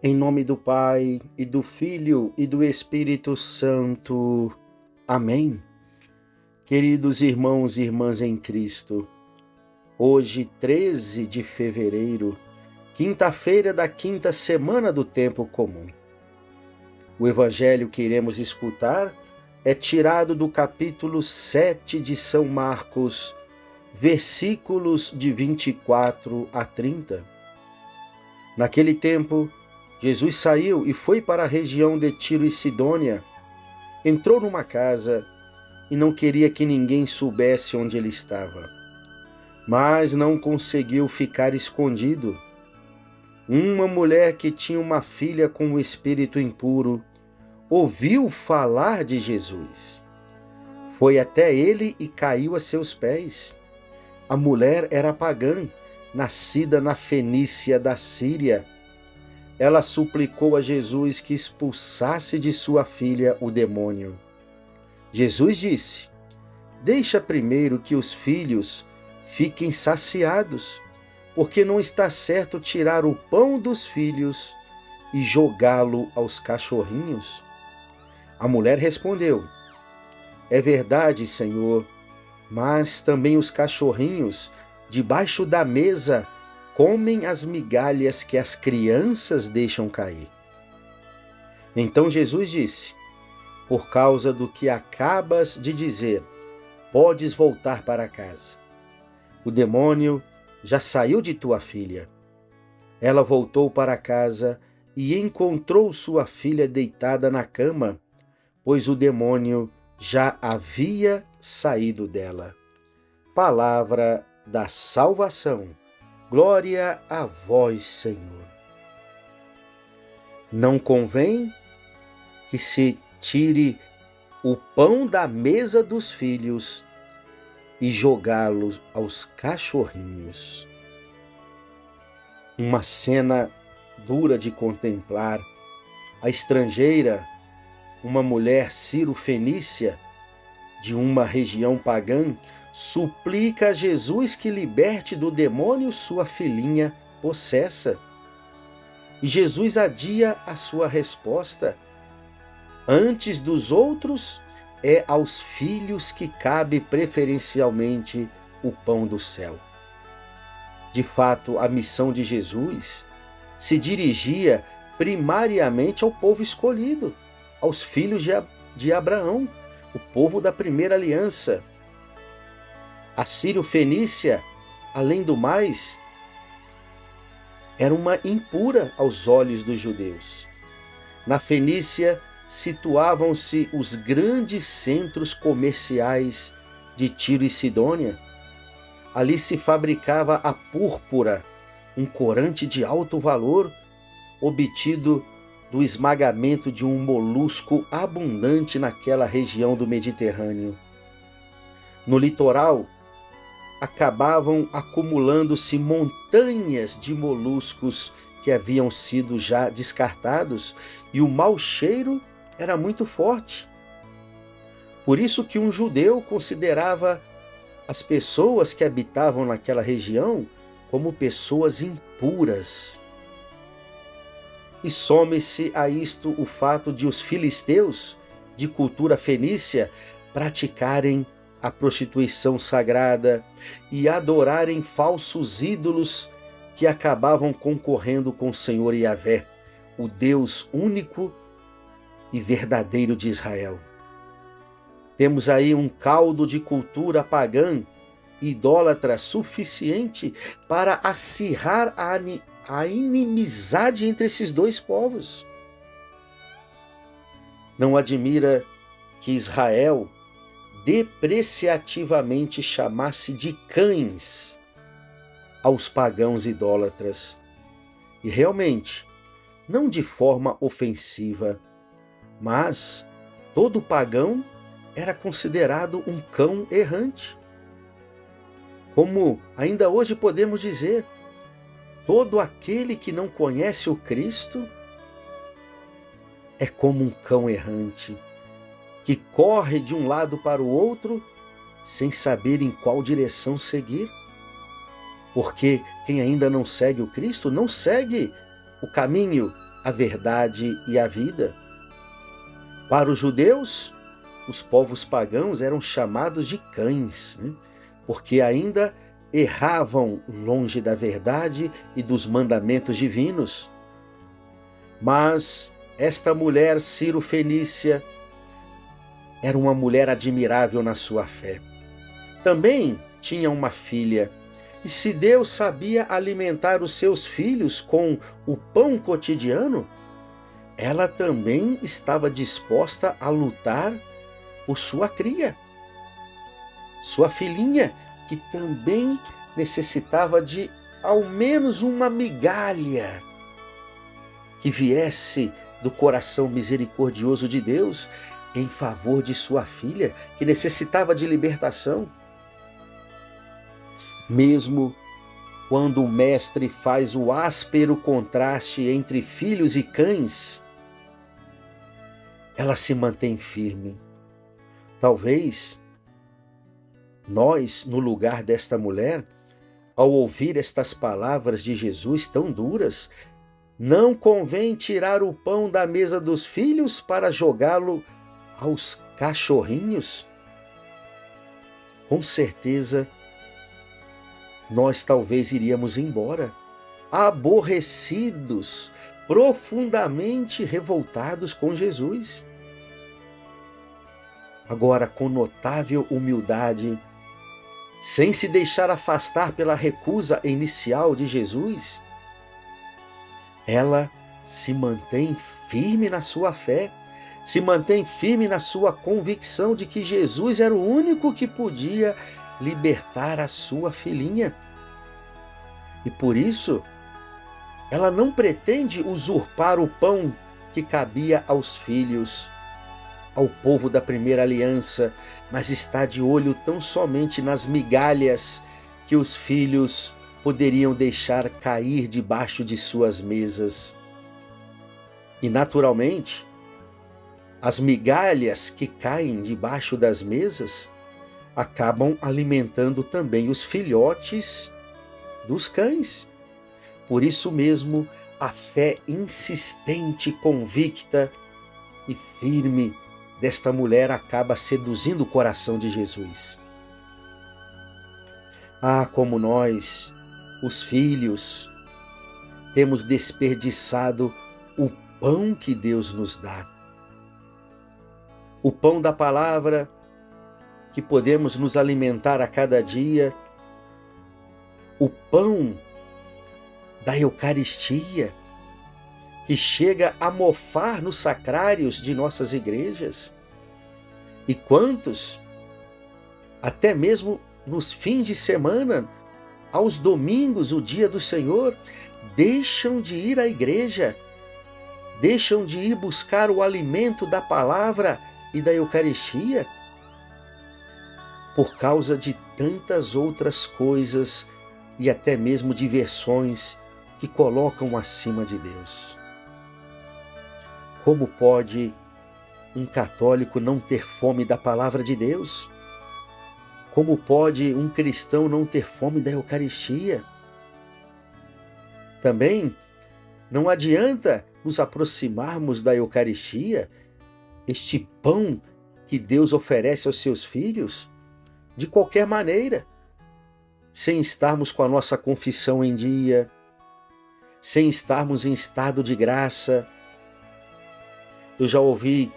Em nome do Pai, e do Filho, e do Espírito Santo. Amém. Queridos irmãos e irmãs em Cristo, hoje, 13 de fevereiro, quinta-feira da quinta semana do tempo comum. O evangelho que iremos escutar é tirado do capítulo 7 de São Marcos, versículos de 24 a 30. Naquele tempo, Jesus saiu e foi para a região de Tiro e Sidônia. Entrou numa casa e não queria que ninguém soubesse onde ele estava. Mas não conseguiu ficar escondido. Uma mulher que tinha uma filha com o espírito impuro ouviu falar de Jesus. Foi até ele e caiu a seus pés. A mulher era pagã, nascida na Fenícia da Síria. Ela suplicou a Jesus que expulsasse de sua filha o demônio. Jesus disse: "Deixa primeiro que os filhos fiquem saciados, porque não está certo tirar o pão dos filhos e jogá-lo aos cachorrinhos." A mulher respondeu: "É verdade, Senhor, mas também os cachorrinhos, debaixo da mesa, comem as migalhas que as crianças deixam cair." Então Jesus disse: "Por causa do que acabas de dizer, podes voltar para casa. O demônio já saiu de tua filha." Ela voltou para casa e encontrou sua filha deitada na cama, pois o demônio já havia saído dela. Palavra da salvação. Glória a vós, Senhor. Não convém que se tire o pão da mesa dos filhos e jogá-lo aos cachorrinhos. Uma cena dura de contemplar. A estrangeira, uma mulher sírio-fenícia de uma região pagã, suplica a Jesus que liberte do demônio sua filhinha possessa. E Jesus adia a sua resposta. Antes dos outros, é aos filhos que cabe preferencialmente o pão do céu. De fato, a missão de Jesus se dirigia primariamente ao povo escolhido, aos filhos de Abraão, o povo da primeira aliança. A Sírio-Fenícia, além do mais, era uma impura aos olhos dos judeus. Na Fenícia situavam-se os grandes centros comerciais de Tiro e Sidônia. Ali se fabricava a púrpura, um corante de alto valor, obtido do esmagamento de um molusco abundante naquela região do Mediterrâneo. No litoral, acabavam acumulando-se montanhas de moluscos que haviam sido já descartados, e o mau cheiro era muito forte. Por isso que um judeu considerava as pessoas que habitavam naquela região como pessoas impuras. E some-se a isto o fato de os filisteus, de cultura fenícia, praticarem a prostituição sagrada e adorarem falsos ídolos que acabavam concorrendo com o Senhor Yahvé, o Deus único e verdadeiro de Israel. Temos aí um caldo de cultura pagã, idólatra, suficiente para acirrar a inimizade entre esses dois povos. Não admira que Israel depreciativamente chamasse de cães aos pagãos idólatras. E realmente, não de forma ofensiva, mas todo pagão era considerado um cão errante. Como ainda hoje podemos dizer, todo aquele que não conhece o Cristo é como um cão errante, que corre de um lado para o outro sem saber em qual direção seguir. Porque quem ainda não segue o Cristo não segue o caminho a verdade e a vida. Para os judeus, os povos pagãos eram chamados de cães, né? Porque ainda erravam longe da verdade e dos mandamentos divinos. Mas esta mulher Ciro-fenícia era uma mulher admirável na sua fé. Também tinha uma filha, e se Deus sabia alimentar os seus filhos com o pão cotidiano, ela também estava disposta a lutar por sua cria. Sua filhinha, que também necessitava de ao menos uma migalha que viesse do coração misericordioso de Deus em favor de sua filha, que necessitava de libertação. Mesmo quando o mestre faz o áspero contraste entre filhos e cães, ela se mantém firme. Talvez nós, no lugar desta mulher, ao ouvir estas palavras de Jesus tão duras, não convém tirar o pão da mesa dos filhos para jogá-lo aos cachorrinhos? Com certeza, nós talvez iríamos embora, aborrecidos, profundamente revoltados com Jesus. Agora, com notável humildade, sem se deixar afastar pela recusa inicial de Jesus, ela se mantém firme na sua fé, se mantém firme na sua convicção de que Jesus era o único que podia libertar a sua filhinha. E por isso, ela não pretende usurpar o pão que cabia aos filhos, ao povo da primeira aliança, mas está de olho tão somente nas migalhas que os filhos poderiam deixar cair debaixo de suas mesas. E naturalmente, as migalhas que caem debaixo das mesas acabam alimentando também os filhotes dos cães. Por isso mesmo, a fé insistente, convicta e firme desta mulher acaba seduzindo o coração de Jesus. Ah, como nós, os filhos, temos desperdiçado o pão que Deus nos dá. O pão da palavra, que podemos nos alimentar a cada dia, o pão da Eucaristia, que chega a mofar nos sacrários de nossas igrejas. E quantos, até mesmo nos fins de semana, aos domingos, o dia do Senhor, deixam de ir à igreja, deixam de ir buscar o alimento da palavra e da Eucaristia, por causa de tantas outras coisas e até mesmo diversões que colocam acima de Deus. Como pode um católico não ter fome da palavra de Deus? Como pode um cristão não ter fome da Eucaristia? Também não adianta nos aproximarmos da Eucaristia, este pão que Deus oferece aos seus filhos, de qualquer maneira, sem estarmos com a nossa confissão em dia, sem estarmos em estado de graça. Eu já ouvi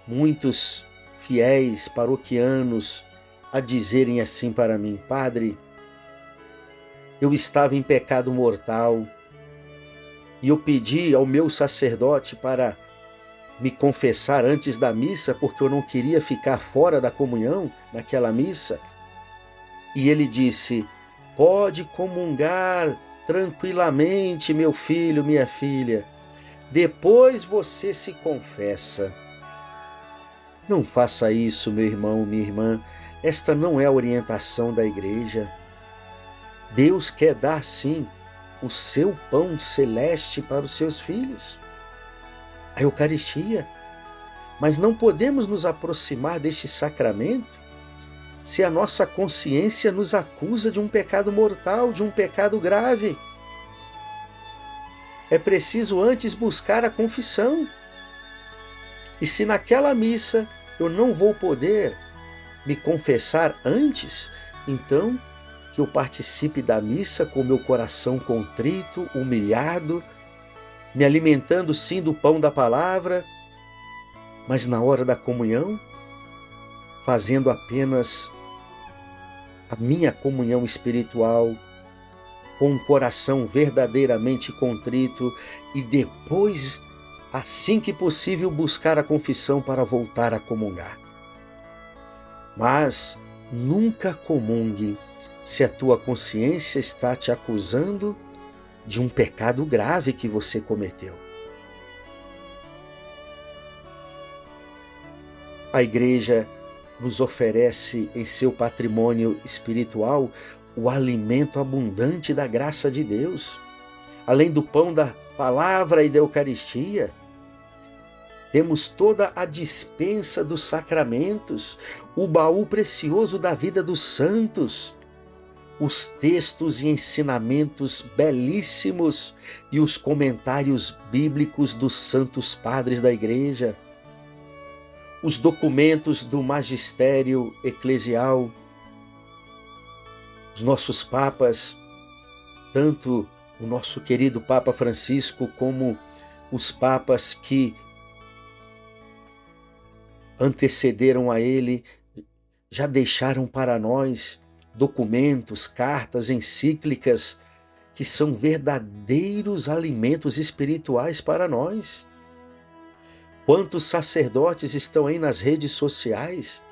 muitos fiéis paroquianos a dizerem assim para mim: Padre, eu estava em pecado mortal e eu pedi ao meu sacerdote para me confessar antes da missa, porque eu não queria ficar fora da comunhão naquela missa. E ele disse: pode comungar tranquilamente, meu filho, minha filha. Depois você se confessa. Não faça isso, meu irmão, minha irmã. Esta não é a orientação da igreja. Deus quer dar, sim, o seu pão celeste para os seus filhos, a Eucaristia. Mas não podemos nos aproximar deste sacramento se a nossa consciência nos acusa de um pecado mortal, de um pecado grave. é preciso antes buscar a confissão. E se naquela missa eu não vou poder me confessar antes, então que eu participe da missa com meu coração contrito, humilhado, me alimentando sim do pão da palavra, mas na hora da comunhão, fazendo apenas a minha comunhão espiritual, com um coração verdadeiramente contrito e depois, assim que possível, buscar a confissão para voltar a comungar. Mas nunca comungue se a tua consciência está te acusando de um pecado grave que você cometeu. A Igreja nos oferece em seu patrimônio espiritual o alimento abundante da graça de Deus. Além do pão da palavra e da Eucaristia, temos toda a dispensa dos sacramentos, o baú precioso da vida dos santos, os textos e ensinamentos belíssimos e os comentários bíblicos dos santos padres da Igreja, os documentos do magistério eclesial, os nossos papas, tanto o nosso querido Papa Francisco como os papas que antecederam a ele, já deixaram para nós documentos, cartas, encíclicas, que são verdadeiros alimentos espirituais para nós. Quantos sacerdotes estão aí nas redes sociais,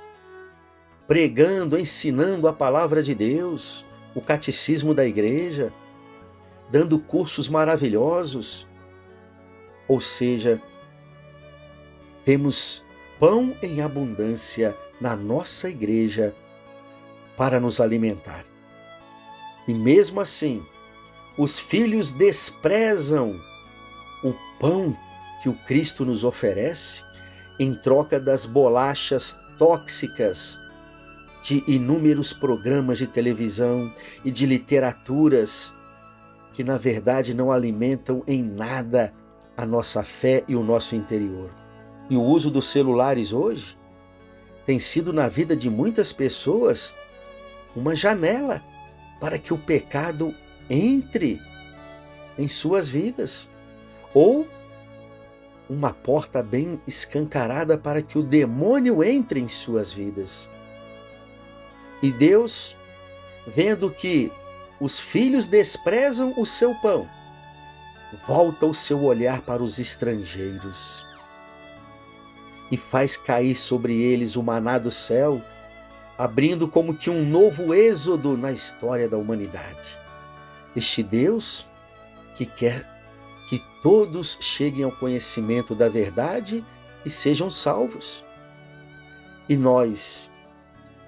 pregando, ensinando a palavra de Deus, o catecismo da Igreja, dando cursos maravilhosos. Ou seja, temos pão em abundância na nossa igreja para nos alimentar. E mesmo assim, os filhos desprezam o pão que o Cristo nos oferece em troca das bolachas tóxicas de inúmeros programas de televisão e de literaturas que, na verdade, não alimentam em nada a nossa fé e o nosso interior. E o uso dos celulares hoje tem sido na vida de muitas pessoas uma janela para que o pecado entre em suas vidas, ou uma porta bem escancarada para que o demônio entre em suas vidas. E Deus, vendo que os filhos desprezam o seu pão, volta o seu olhar para os estrangeiros e faz cair sobre eles o maná do céu, abrindo como que um novo êxodo na história da humanidade. Este Deus que quer que todos cheguem ao conhecimento da verdade e sejam salvos. E nós,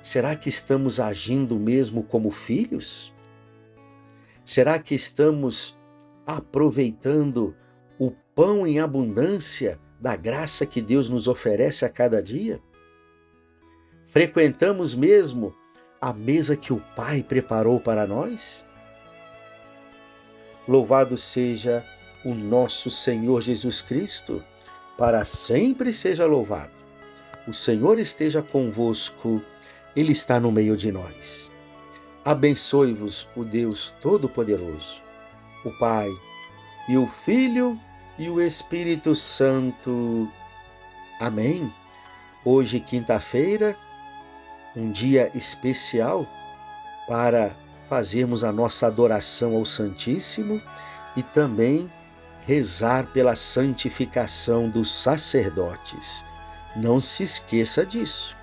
será que estamos agindo mesmo como filhos? Será que estamos aproveitando o pão em abundância da graça que Deus nos oferece a cada dia? Frequentamos mesmo a mesa que o Pai preparou para nós? Louvado seja o nosso Senhor Jesus Cristo, para sempre seja louvado. O Senhor esteja convosco, Ele está no meio de nós. Abençoe-vos o Deus Todo-Poderoso, o Pai e o Filho e o Espírito Santo. Amém. Hoje, quinta-feira, um dia especial para fazermos a nossa adoração ao Santíssimo e também rezar pela santificação dos sacerdotes. Não se esqueça disso.